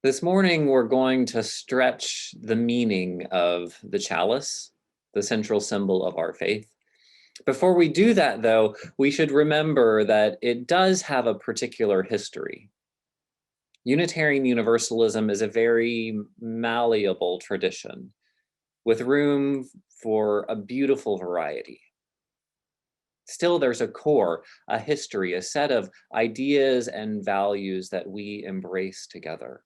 This morning, we're going to stretch the meaning of the chalice, the central symbol of our faith. Before we do that, though, we should remember that it does have a particular history. Unitarian Universalism is a very malleable tradition with room for a beautiful variety. Still, there's a core, a history, a set of ideas and values that we embrace together.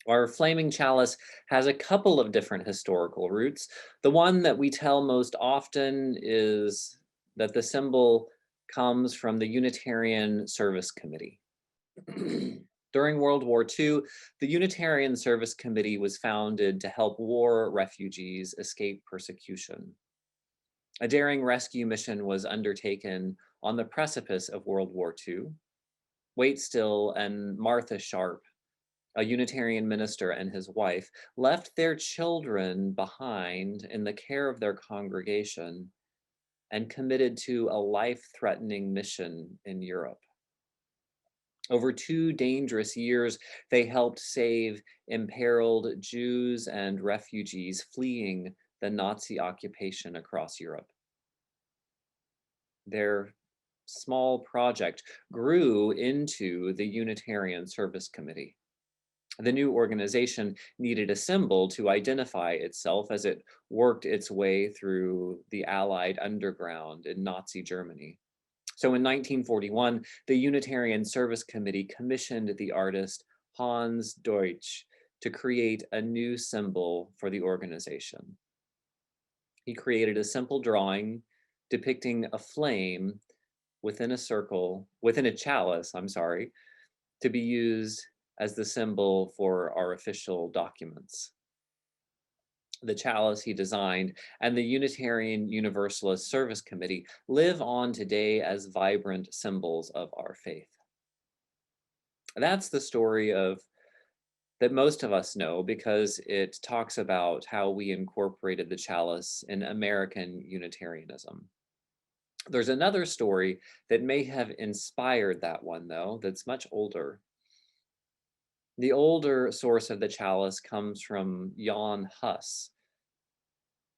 Our flaming chalice has a couple of different historical roots. The one that we tell most often is that the symbol comes from the Unitarian Service Committee. During World War II, the Unitarian Service Committee was founded to help war refugees escape persecution. A daring rescue mission was undertaken on the precipice of World War II. Waitstill and Martha Sharp, a Unitarian minister and his wife, left their children behind in the care of their congregation and committed to a life-threatening mission in Europe. Over 2 dangerous years, they helped save imperiled Jews and refugees fleeing the Nazi occupation across Europe. Their small project grew into the Unitarian Service Committee. The new organization needed a symbol to identify itself as it worked its way through the Allied underground in Nazi Germany. So in 1941, the Unitarian Service Committee commissioned the artist Hans Deutsch to create a new symbol for the organization. He created a simple drawing depicting a flame within a chalice, to be used as the symbol for our official documents. The chalice he designed and the Unitarian Universalist Service Committee live on today as vibrant symbols of our faith. That's the story that most of us know because it talks about how we incorporated the chalice in American Unitarianism. There's another story that may have inspired that one, though, that's much older. The older source of the chalice comes from Jan Hus,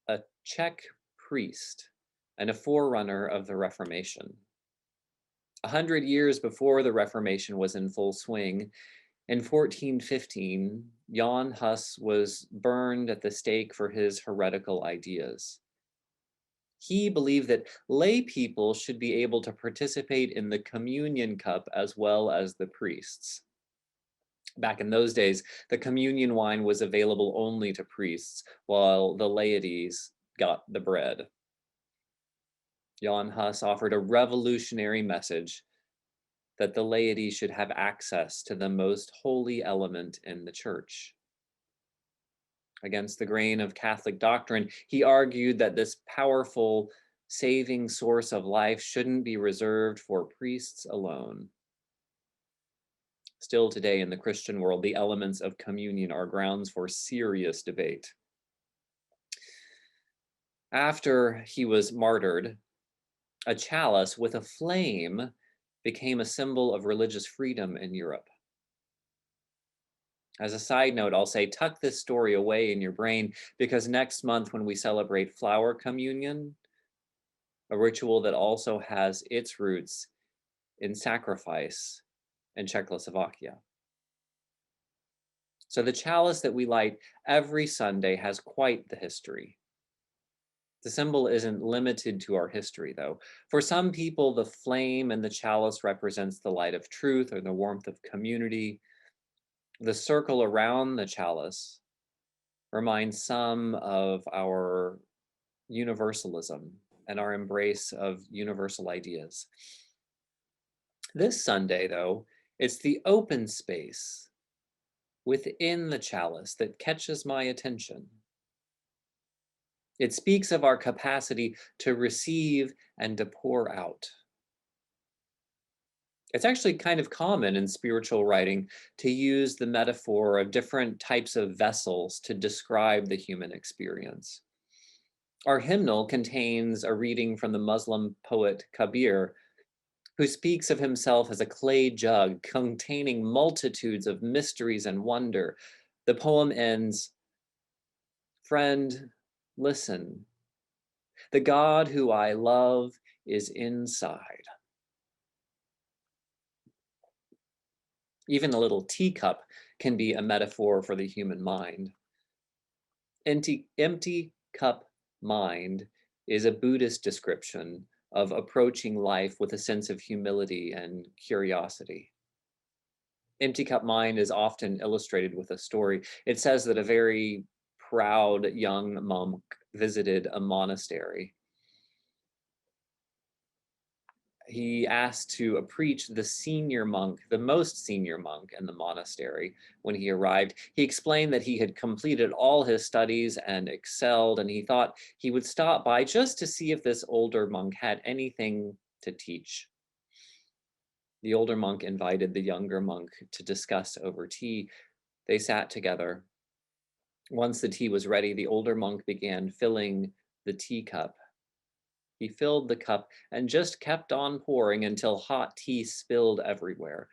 a Czech priest and a forerunner of the Reformation. 100 years before the Reformation was in full swing, in 1415, Jan Hus was burned at the stake for his heretical ideas. He believed that lay people should be able to participate in the communion cup as well as the priests. Back in those days, the communion wine was available only to priests, while the laities got the bread. Jan Hus offered a revolutionary message that the laity should have access to the most holy element in the church. Against the grain of Catholic doctrine, he argued that this powerful, saving source of life shouldn't be reserved for priests alone. Still today in the Christian world, the elements of communion are grounds for serious debate. After he was martyred, a chalice with a flame became a symbol of religious freedom in Europe. As a side note, I'll say tuck this story away in your brain because next month when we celebrate flower communion, a ritual that also has its roots in sacrifice in Czechoslovakia. So the chalice that we light every Sunday has quite the history. The symbol isn't limited to our history, though. For some people, the flame and the chalice represents the light of truth or the warmth of community. The circle around the chalice reminds some of our universalism and our embrace of universal ideas. This Sunday, though, it's the open space within the chalice that catches my attention. It speaks of our capacity to receive and to pour out. It's actually kind of common in spiritual writing to use the metaphor of different types of vessels to describe the human experience. Our hymnal contains a reading from the Muslim poet Kabir, who speaks of himself as a clay jug containing multitudes of mysteries and wonder. The poem ends, "Friend, listen. The God who I love is inside." Even a little teacup can be a metaphor for the human mind. Empty cup mind is a Buddhist description of approaching life with a sense of humility and curiosity. Empty cup mind is often illustrated with a story. It says that a very proud young monk visited a monastery. He asked to preach the senior monk, the most senior monk in the monastery. When he arrived, he explained that he had completed all his studies and excelled, and he thought he would stop by just to see if this older monk had anything to teach. The older monk invited the younger monk to discuss over tea. They sat together. Once the tea was ready, the older monk began filling the teacup. He filled the cup and just kept on pouring until hot tea spilled everywhere.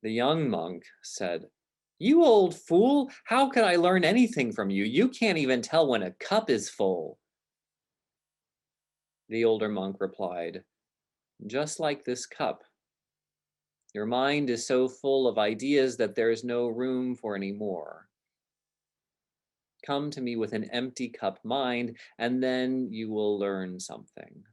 The young monk said, "You old fool, how could I learn anything from you? You can't even tell when a cup is full." The older monk replied, "Just like this cup. Your mind is so full of ideas that there is no room for any more. Come to me with an empty cup mind, and then you will learn something."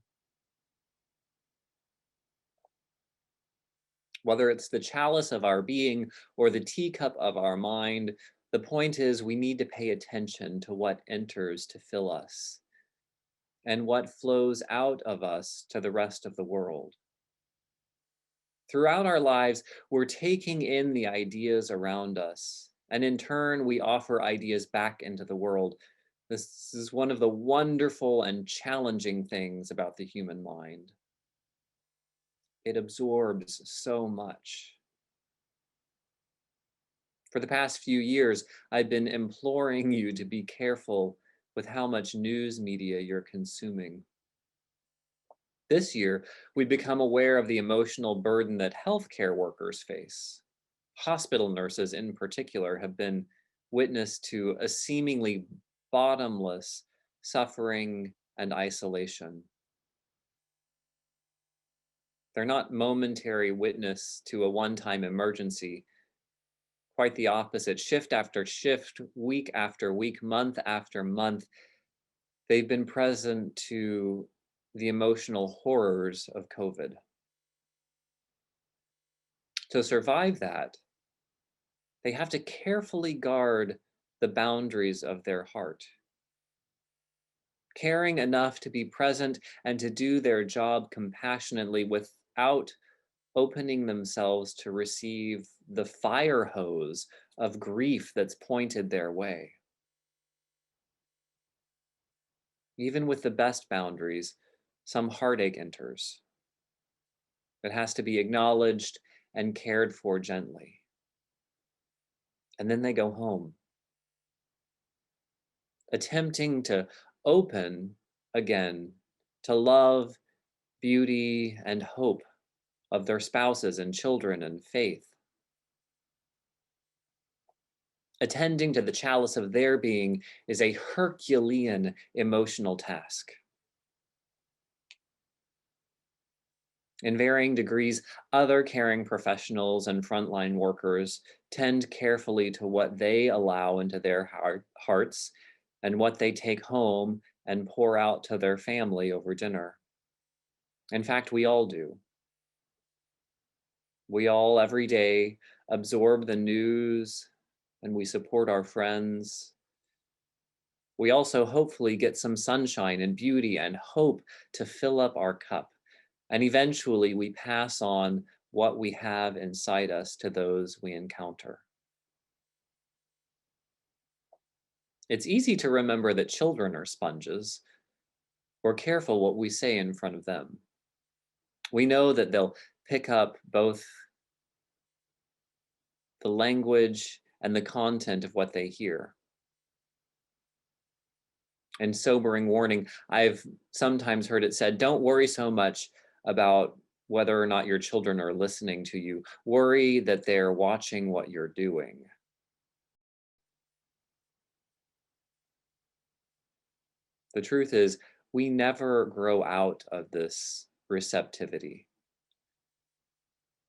Whether it's the chalice of our being or the teacup of our mind, the point is we need to pay attention to what enters to fill us and what flows out of us to the rest of the world. Throughout our lives, we're taking in the ideas around us, and in turn, we offer ideas back into the world. This is one of the wonderful and challenging things about the human mind. It absorbs so much. For the past few years, I've been imploring you to be careful with how much news media you're consuming. This year, we've become aware of the emotional burden that healthcare workers face. Hospital nurses, in particular, have been witness to a seemingly bottomless suffering and isolation. They're not momentary witness to a one-time emergency. Quite the opposite. Shift after shift, week after week, month after month, they've been present to the emotional horrors of COVID. To survive that, they have to carefully guard the boundaries of their heart, caring enough to be present and to do their job compassionately without opening themselves to receive the fire hose of grief that's pointed their way. Even with the best boundaries, some heartache enters. It has to be acknowledged and cared for gently. And then they go home, attempting to open again to love, beauty, and hope of their spouses and children and faith. Attending to the chalice of their being is a Herculean emotional task. In varying degrees, other caring professionals and frontline workers tend carefully to what they allow into their hearts and what they take home and pour out to their family over dinner. In fact, we all do. We all every day absorb the news and we support our friends. We also hopefully get some sunshine and beauty and hope to fill up our cup. And eventually we pass on what we have inside us to those we encounter. It's easy to remember that children are sponges. We're careful what we say in front of them. We know that they'll pick up both the language and the content of what they hear. And sobering warning, I've sometimes heard it said, don't worry so much about whether or not your children are listening to you. Worry that they're watching what you're doing. The truth is, we never grow out of this receptivity.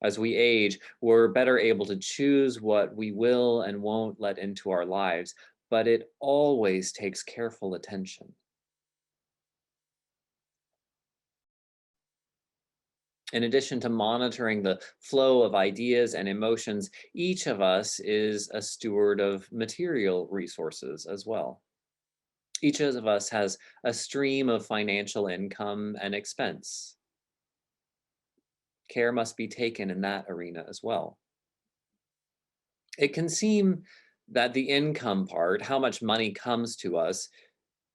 As we age, we're better able to choose what we will and won't let into our lives, but it always takes careful attention. In addition to monitoring the flow of ideas and emotions, each of us is a steward of material resources as well. Each of us has a stream of financial income and expense. Care must be taken in that arena as well. It can seem that the income part, how much money comes to us,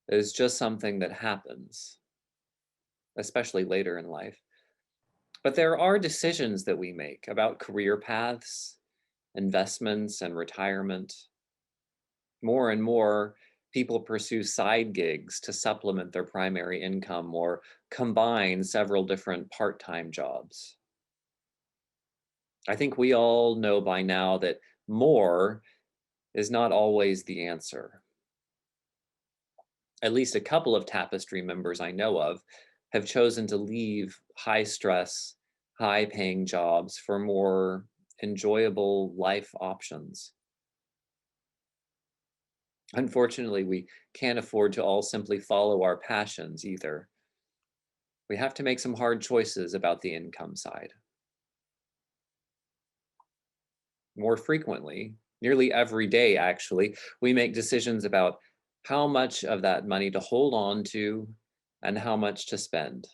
is just something that happens, especially later in life. But there are decisions that we make about career paths, investments, and retirement. More and more people pursue side gigs to supplement their primary income or combine several different part-time jobs. I think we all know by now that more is not always the answer. At least a couple of Tapestry members I know of have chosen to leave high stress, high paying jobs for more enjoyable life options. Unfortunately, we can't afford to all simply follow our passions either. We have to make some hard choices about the income side. More frequently, nearly every day actually, we make decisions about how much of that money to hold on to and how much to spend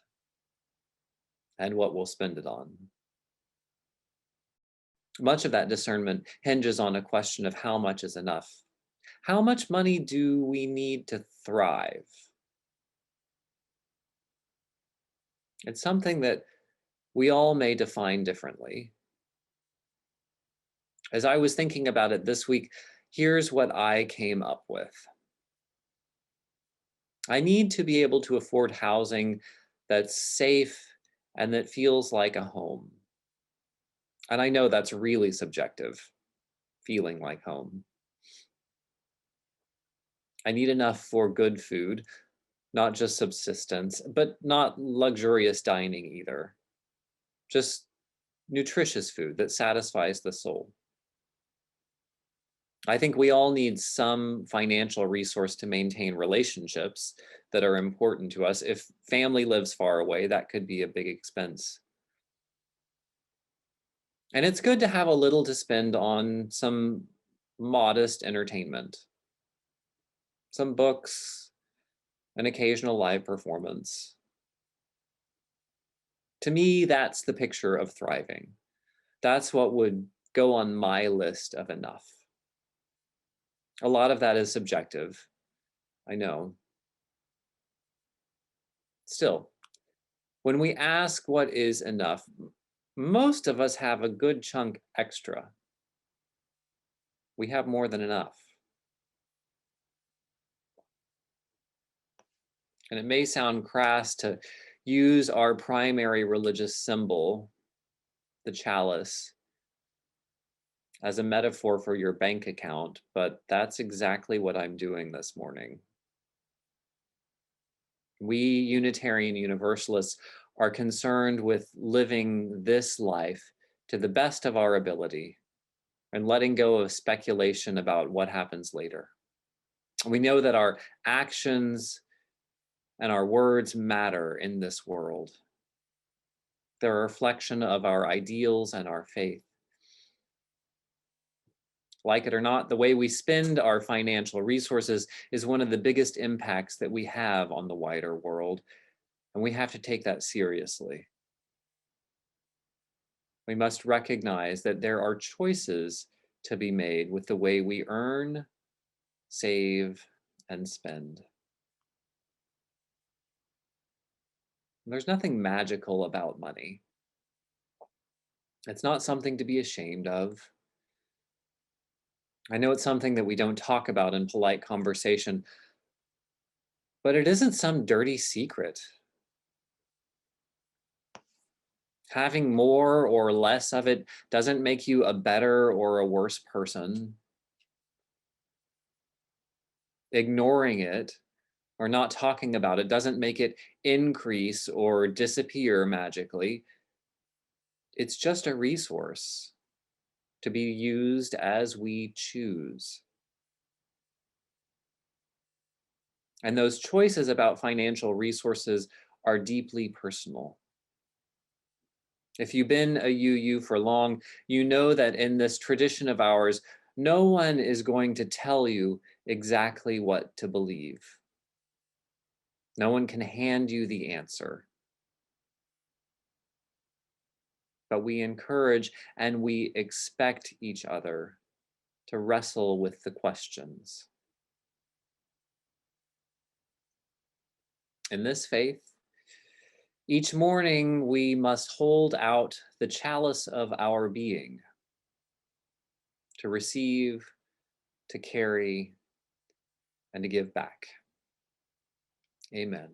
and what we'll spend it on. Much of that discernment hinges on a question of how much is enough. How much money do we need to thrive? It's something that we all may define differently. As I was thinking about it this week, here's what I came up with. I need to be able to afford housing that's safe and that feels like a home. And I know that's really subjective, feeling like home. I need enough for good food, not just subsistence, but not luxurious dining either. Just nutritious food that satisfies the soul. I think we all need some financial resource to maintain relationships that are important to us. If family lives far away, that could be a big expense. And it's good to have a little to spend on some modest entertainment, some books, an occasional live performance. To me, that's the picture of thriving. That's what would go on my list of enough. A lot of that is subjective, I know. Still, when we ask what is enough, most of us have a good chunk extra. We have more than enough. And it may sound crass to use our primary religious symbol, the chalice, as a metaphor for your bank account, but that's exactly what I'm doing this morning. We Unitarian Universalists are concerned with living this life to the best of our ability and letting go of speculation about what happens later. We know that our actions and our words matter in this world. They're a reflection of our ideals and our faith. Like it or not, the way we spend our financial resources is one of the biggest impacts that we have on the wider world, and we have to take that seriously. We must recognize that there are choices to be made with the way we earn, save, and spend. There's nothing magical about money. It's not something to be ashamed of. I know it's something that we don't talk about in polite conversation, but it isn't some dirty secret. Having more or less of it doesn't make you a better or a worse person. Ignoring it or not talking about it doesn't make it increase or disappear magically. It's just a resource to be used as we choose. And those choices about financial resources are deeply personal. If you've been a UU for long, you know that in this tradition of ours, no one is going to tell you exactly what to believe. No one can hand you the answer. But we encourage and we expect each other to wrestle with the questions. In this faith, each morning we must hold out the chalice of our being to receive, to carry, and to give back. Amen.